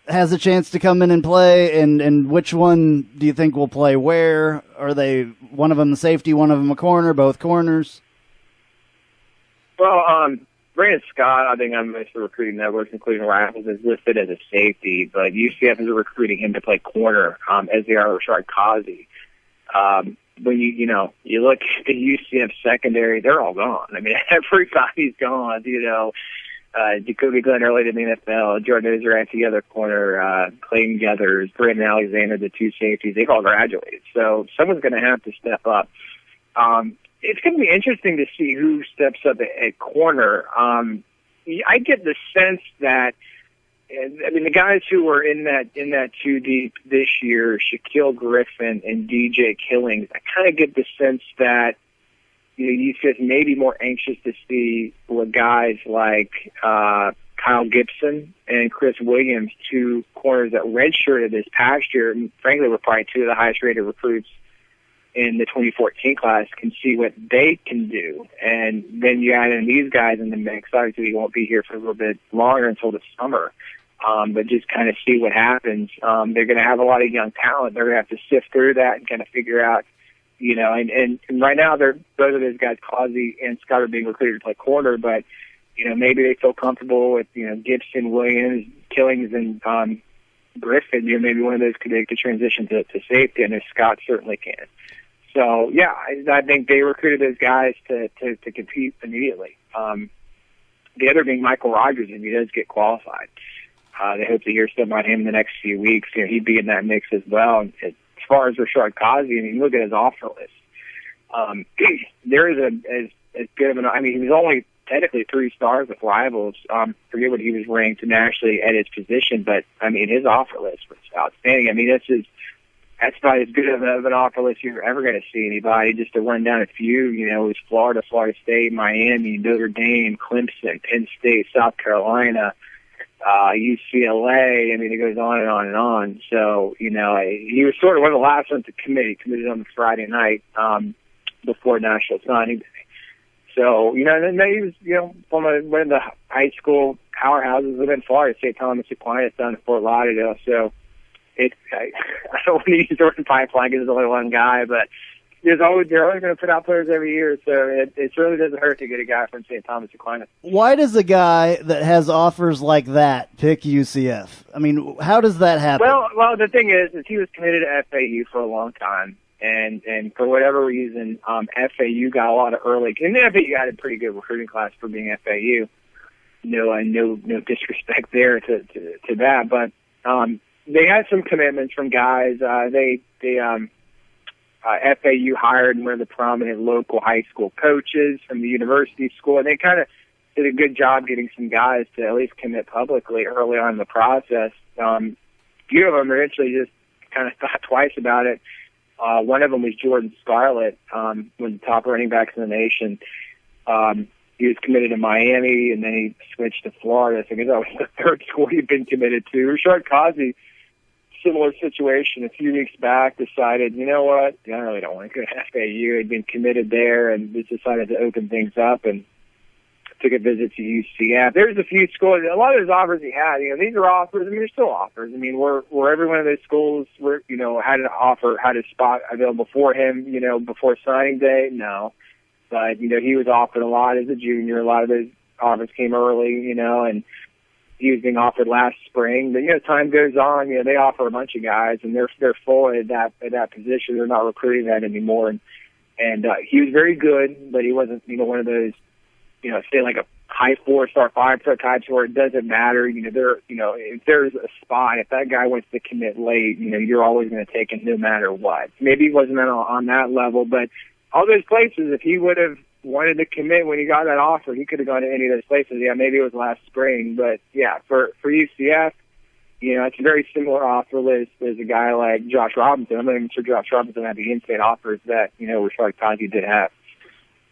has a chance to come in and play, and which one do you think will play where? Are they one of them the safety, one of them a corner, both corners? Well, Brandon Scott, I think on most of the recruiting networks, including Rivals, is listed as a safety, but UCF is recruiting him to play corner, as they are Richard Causey. When you look at the UCF secondary, they're all gone. I mean, everybody's gone, Jacoby Glenn early to the NFL, Jordan Israel the other corner, Clayton Gathers, Brandon Alexander, the two safeties, they've all graduated. So someone's going to have to step up. It's going to be interesting to see who steps up at corner. I get the sense that I mean, the guys who were in that two deep this year, Shaquille Griffin and DJ Killings, I kind of get the sense that UCF may be more anxious to see what guys like Kyle Gibson and Chris Williams, two corners that redshirted this past year, and frankly were probably two of the highest rated recruits in the 2014 class, can see what they can do. And then you add in these guys in the mix. Obviously, he won't be here for a little bit longer until the summer, but just kind of see what happens. They're going to have a lot of young talent. They're going to have to sift through that and kind of figure out, and right now both of those guys, Causey and Scott, are being recruited to play corner, but maybe they feel comfortable with Gibson, Williams, Killings, and Griffin. Maybe one of those could transition to safety, and Scott certainly can. So yeah, I think they recruited those guys to compete immediately. The other being Michael Rogers, if he does get qualified. They hope to hear something about him in the next few weeks. He'd be in that mix as well. And as far as Rashard Causey, look at his offer list. There is as good of he was only technically 3 stars with Rivals. Forget what he was ranked nationally at his position, but his offer list was outstanding. That's about as good of an offer list you're ever going to see anybody. Just to run down a few, it was Florida, Florida State, Miami, Notre Dame, Clemson, Penn State, South Carolina, UCLA. It goes on and on and on. So, he was sort of one of the last ones to commit. He committed on the Friday night before National Signing Day. So, then he was, from one of the high school powerhouses within Florida, St. Thomas Aquinas down in Fort Lauderdale. So, I don't want to use the word pipeline because there's only one guy, but they're always going to put out players every year, so it really doesn't hurt to get a guy from St. Thomas Aquinas. Why does a guy that has offers like that pick UCF? How does that happen? Well, the thing is he was committed to FAU for a long time, and for whatever reason, FAU got a lot of early, and FAU had a pretty good recruiting class for being FAU. No disrespect there to that, but they had some commitments from guys. FAU hired one of the prominent local high school coaches from the university school, and they kind of did a good job getting some guys to at least commit publicly early on in the process. A few of them eventually just kind of thought twice about it. One of them was Jordan Scarlett, one of the top running backs in the nation. He was committed to Miami, and then he switched to Florida. So I guess that was the third school he'd been committed to. Rashard Causey, similar situation. A few weeks back, decided, you know what, I really don't want to go to FAU. He'd been committed there, and just decided to open things up and took a visit to UCF. There's a few schools. A lot of those offers he had, these are offers. They're still offers. Were every one of those schools had an offer, had a spot available for him, before signing day? No. But, he was offered a lot as a junior. A lot of those offers came early, and he was being offered last spring. But, time goes on, they offer a bunch of guys, and they're full at that position. They're not recruiting that anymore. And he was very good, but he wasn't, one of those, say like a high 4-star, 5-star types where it doesn't matter. If there's a spot, if that guy wants to commit late, you're always going to take him no matter what. Maybe he wasn't on that level, but all those places, if he would have wanted to commit when he got that offer, he could have gone to any of those places. Yeah, maybe it was last spring, but yeah, for UCF, it's a very similar offer list as a guy like Josh Robinson. I'm not even sure Josh Robinson had the in-state offers that, Rashard Causey did have.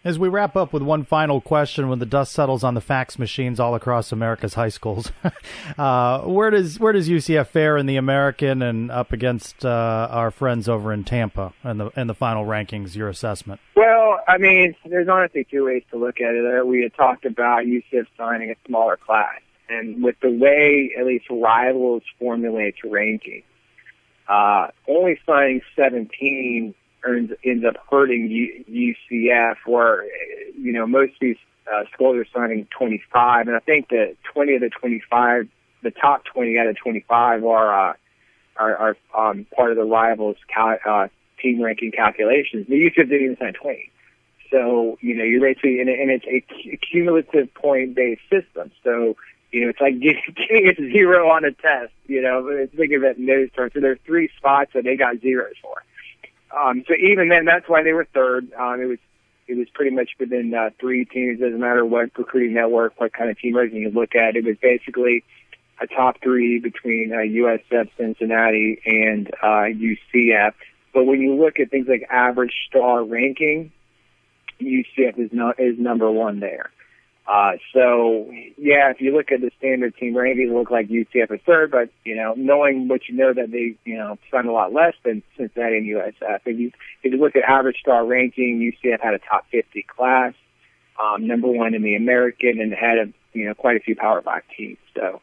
As we wrap up with one final question, when the dust settles on the fax machines all across America's high schools, where does UCF fare in the American and up against our friends over in Tampa in the final rankings? Your assessment? Well, there's honestly two ways to look at it. We had talked about UCF signing a smaller class, and with the way at least Rivals formulates ranking, only signing 17 ends up hurting UCF, where most of these schools are signing 25, and I think that 20 of the 25, the top 20 out of 25 are part of the Rivals team ranking calculations. The UCF didn't even sign 20, so you're basically and it's a cumulative point-based system. So it's like getting a 0 on a test. Think of it in those terms. So there's 3 spots that they got zeros for. So even then, that's why they were third. It was pretty much within 3 teams. Doesn't matter what recruiting network, what kind of team rating you look at. It was basically a top three between USF, Cincinnati, and UCF. But when you look at things like average star ranking, UCF is number one there. So, yeah, if you look at the standard team rankings, it looks like UCF is third, but, knowing what you know that they, spend a lot less than Cincinnati and USF. If you look at average star ranking, UCF had a top 50 class, number one in the American, and had quite a few Power 5 teams. So,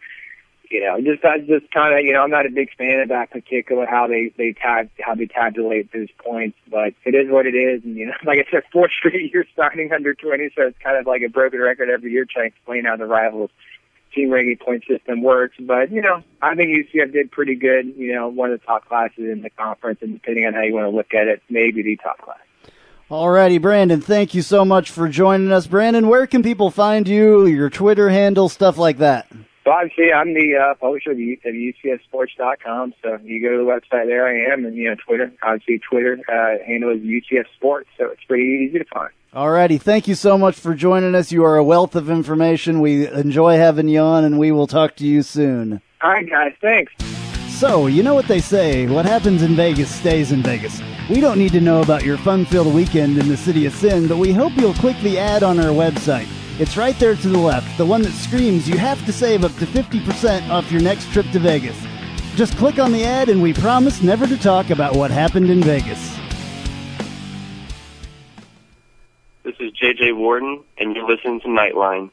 just kind of, I'm not a big fan of that particular how they tabulate those points, but it is what it is. And like I said, 4 straight years starting under 20, so it's kind of like a broken record every year trying to explain how the Rivals team ranking point system works. But I think UCF did pretty good. One of the top classes in the conference, and depending on how you want to look at it, maybe the top class. Alrighty, Brandon, thank you so much for joining us. Brandon, where can people find you, your Twitter handle, stuff like that? So obviously, I'm the publisher of UCFsports.com. So you go to the website, there I am, and Twitter. Obviously, Twitter handle is UCF Sports, so it's pretty easy to find. Alrighty, thank you so much for joining us. You are a wealth of information. We enjoy having you on, and we will talk to you soon. All right, guys, thanks. So, you know what they say, what happens in Vegas stays in Vegas. We don't need to know about your fun-filled weekend in the City of Sin, but we hope you'll click the ad on our website. It's right there to the left, the one that screams you have to save up to 50% off your next trip to Vegas. Just click on the ad and we promise never to talk about what happened in Vegas. This is J.J. Warden, and you're listening to Knightline.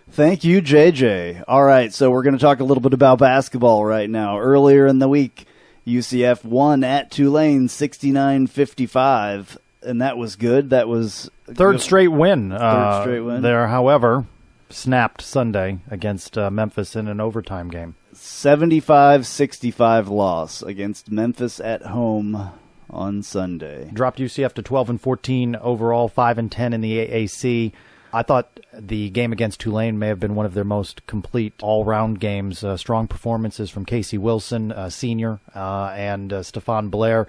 Thank you, JJ. All right, so we're going to talk a little bit about basketball right now. Earlier in the week, UCF won at Tulane 69-55, and that was good. That was third straight win. Third straight win. There, however, snapped Sunday against Memphis in an overtime game. 75-65 loss against Memphis at home on Sunday. Dropped UCF to 12-14 overall, 5-10 in the AAC. I thought the game against Tulane may have been one of their most complete all-round games. Strong performances from Casey Wilson, senior, and Stephon Blair,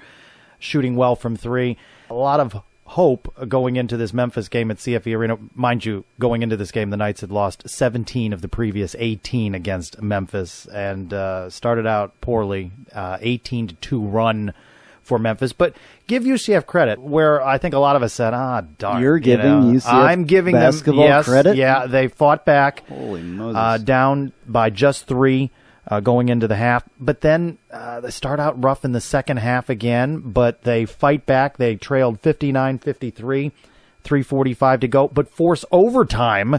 shooting well from three. A lot of hope going into this Memphis game at CFE Arena. Mind you, going into this game, the Knights had lost 17 of the previous 18 against Memphis and started out poorly, 18-2 run for Memphis. But give UCF credit, where I think a lot of us said, darn. You're giving UCF I'm giving basketball credit? Yeah, they fought back. Holy Moses. Down by just 3 going into the half. But then they start out rough in the second half again, but they fight back. They trailed 59-53, 3:45 to go, but force overtime.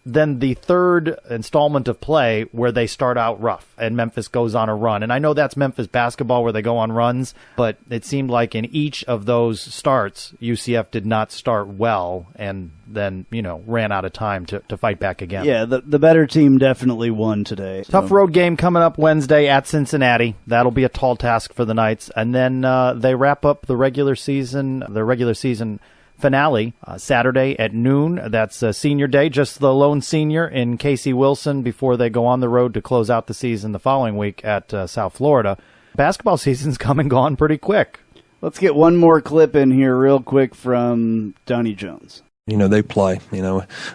Then the third installment of play where they start out rough and Memphis goes on a run. And I know that's Memphis basketball where they go on runs, but it seemed like in each of those starts, UCF did not start well and then, ran out of time to fight back again. Yeah, the better team definitely won today. Tough road game coming up Wednesday at Cincinnati. That'll be a tall task for the Knights. And then they wrap up the regular season finale Saturday at noon. That's senior day, just the lone senior in Casey Wilson before they go on the road to close out the season the following week at South Florida. Basketball season's come and gone pretty quick. Let's get one more clip in here real quick from Donnie Jones. They play.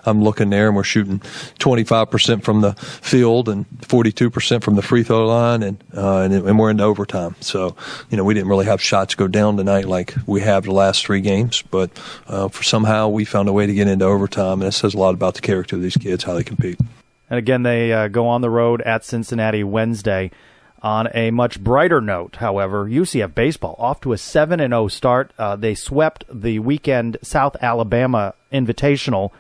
I'm looking there, and we're shooting 25% from the field and 42% from the free throw line, and we're into overtime. So, we didn't really have shots go down tonight like we have the last 3 games, but for somehow we found a way to get into overtime, and it says a lot about the character of these kids, how they compete. And again, they go on the road at Cincinnati Wednesday. On a much brighter note, however, UCF baseball off to a 7-0 start. They swept the weekend South Alabama Invitational.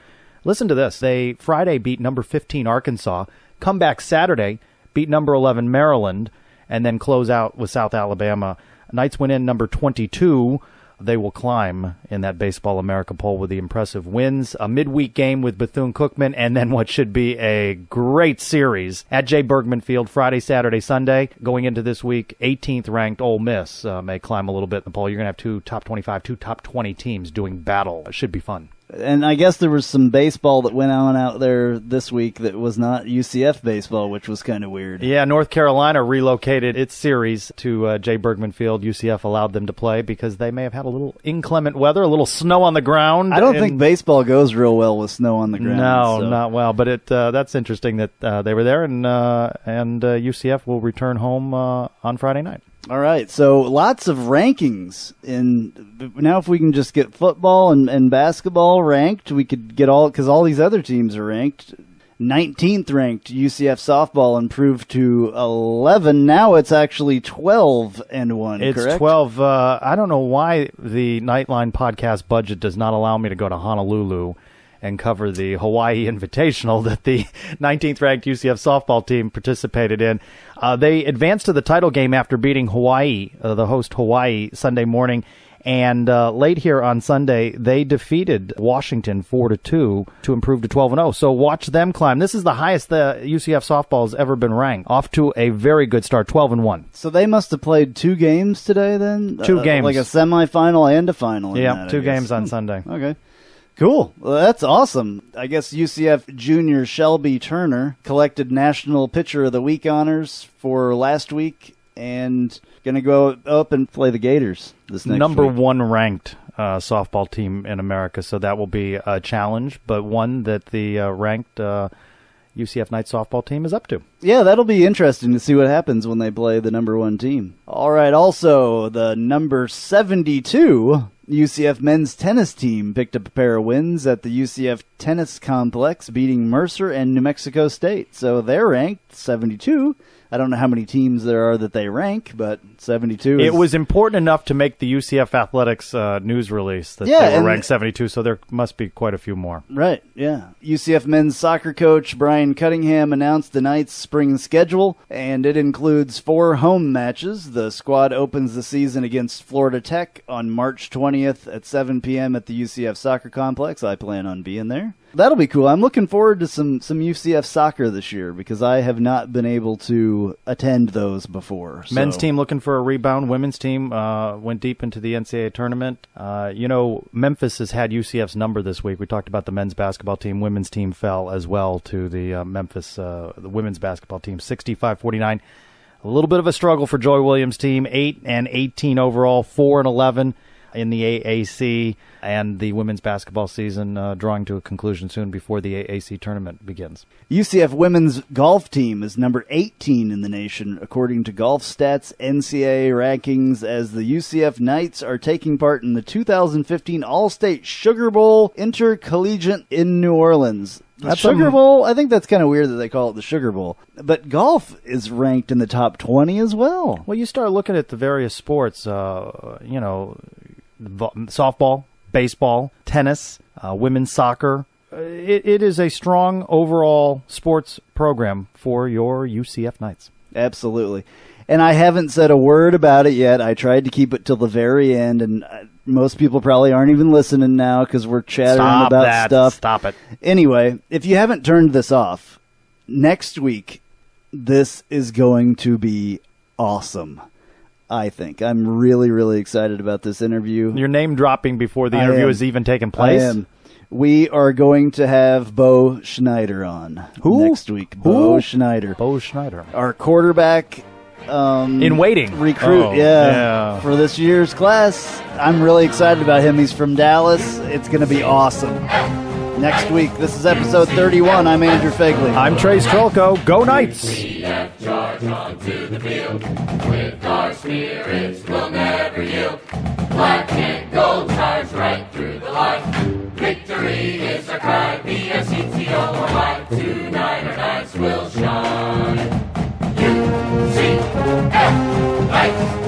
Listen to this. They Friday beat number 15 Arkansas, come back Saturday, beat number 11 Maryland, and then close out with South Alabama. Knights went in number 22. They will climb in that Baseball America poll with the impressive wins, a midweek game with Bethune-Cookman, and then what should be a great series at Jay Bergman Field Friday, Saturday, Sunday. Going into this week, 18th ranked Ole Miss may climb a little bit in the poll. You're going to have 2 top 25, 2 top 20 teams doing battle. It should be fun. And I guess there was some baseball that went on out there this week that was not UCF baseball, which was kind of weird. Yeah, North Carolina relocated its series to J. Bergman Field. UCF allowed them to play because they may have had a little inclement weather, a little snow on the ground. I don't think baseball goes real well with snow on the ground. No, so. not well. But that's interesting that they were there, and UCF will return home on Friday night. All right, so lots of rankings. Now if we can just get football and basketball ranked, we could get because all these other teams are ranked. 19th ranked UCF softball improved to 11. Now it's actually 12-1, It's correct? 12. I don't know why the Knightline podcast budget does not allow me to go to Honolulu and cover the Hawaii Invitational that the 19th ranked UCF softball team participated in. They advanced to the title game after beating Hawaii, the host Hawaii, Sunday morning. And late here on Sunday, they defeated Washington 4-2 to improve to 12-0. So watch them climb. This is the highest the UCF softball has ever been ranked. Off to a very good start, 12-1. So they must have played 2 games today then? 2 games. Like a semifinal and a final. Yeah, 2 games on Sunday. Okay. Cool. Well, that's awesome. I guess UCF junior Shelby Turner collected National Pitcher of the Week honors for last week and going to go up and play the Gators this next Number week. 1 ranked softball team in America, so that will be a challenge, but one that the ranked UCF Knights softball team is up to. Yeah, that'll be interesting to see what happens when they play the number 1 team. All right, also the number 72 UCF men's tennis team picked up a pair of wins at the UCF Tennis Complex, beating Mercer and New Mexico State. So they're ranked 72. I don't know how many teams there are that they rank, but 72 is... It was important enough to make the UCF Athletics news release that they were ranked 72, so there must be quite a few more. Right, yeah. UCF men's soccer coach Brian Cunningham announced the Knights' spring schedule, and it includes 4 home matches. The squad opens the season against Florida Tech on March 20th at 7 p.m. at the UCF Soccer Complex. I plan on being there. That'll be cool. I'm looking forward to some UCF soccer this year because I have not been able to attend those before. So. Men's team looking for a rebound. Women's team went deep into the NCAA tournament. Memphis has had UCF's number this week. We talked about the men's basketball team. Women's team fell as well to the Memphis the women's basketball team, 65-49. A little bit of a struggle for Joy Williams' team, 8-18 overall, 4-11 in the AAC, and the women's basketball season drawing to a conclusion soon before the AAC tournament begins. UCF women's golf team is number 18 in the nation, according to Golf Stats NCAA rankings, as the UCF Knights are taking part in the 2015 All-State Sugar Bowl Intercollegiate in New Orleans. The Sugar Bowl, I think that's kind of weird that they call it the Sugar Bowl. But golf is ranked in the top 20 as well. Well, you start looking at the various sports, softball, baseball, tennis, women's soccer. It is a strong overall sports program for your UCF Knights. Absolutely. And I haven't said a word about it yet. I tried to keep it till the very end, and most people probably aren't even listening now because we're chattering about stuff. Stop it. Anyway, if you haven't turned this off, next week, this is going to be awesome. I think. I'm really, really excited about this interview. You're name dropping before the interview has even taken place? I am. We are going to have Bo Schneider on next week. Bo Schneider. Bo Schneider. Our quarterback in waiting recruit, for this year's class. I'm really excited about him. He's from Dallas. It's going to be awesome. Next week, this is episode 31. I'm Andrew Phegley. I'm Trace Trylko. Go Knights! UCF charge onto the field. With our spirits, we'll never yield. Black and gold charge right through the line. Victory is our cry. B-S-E-T-O-R-Y. Tonight our Knights will shine. UCF Knights.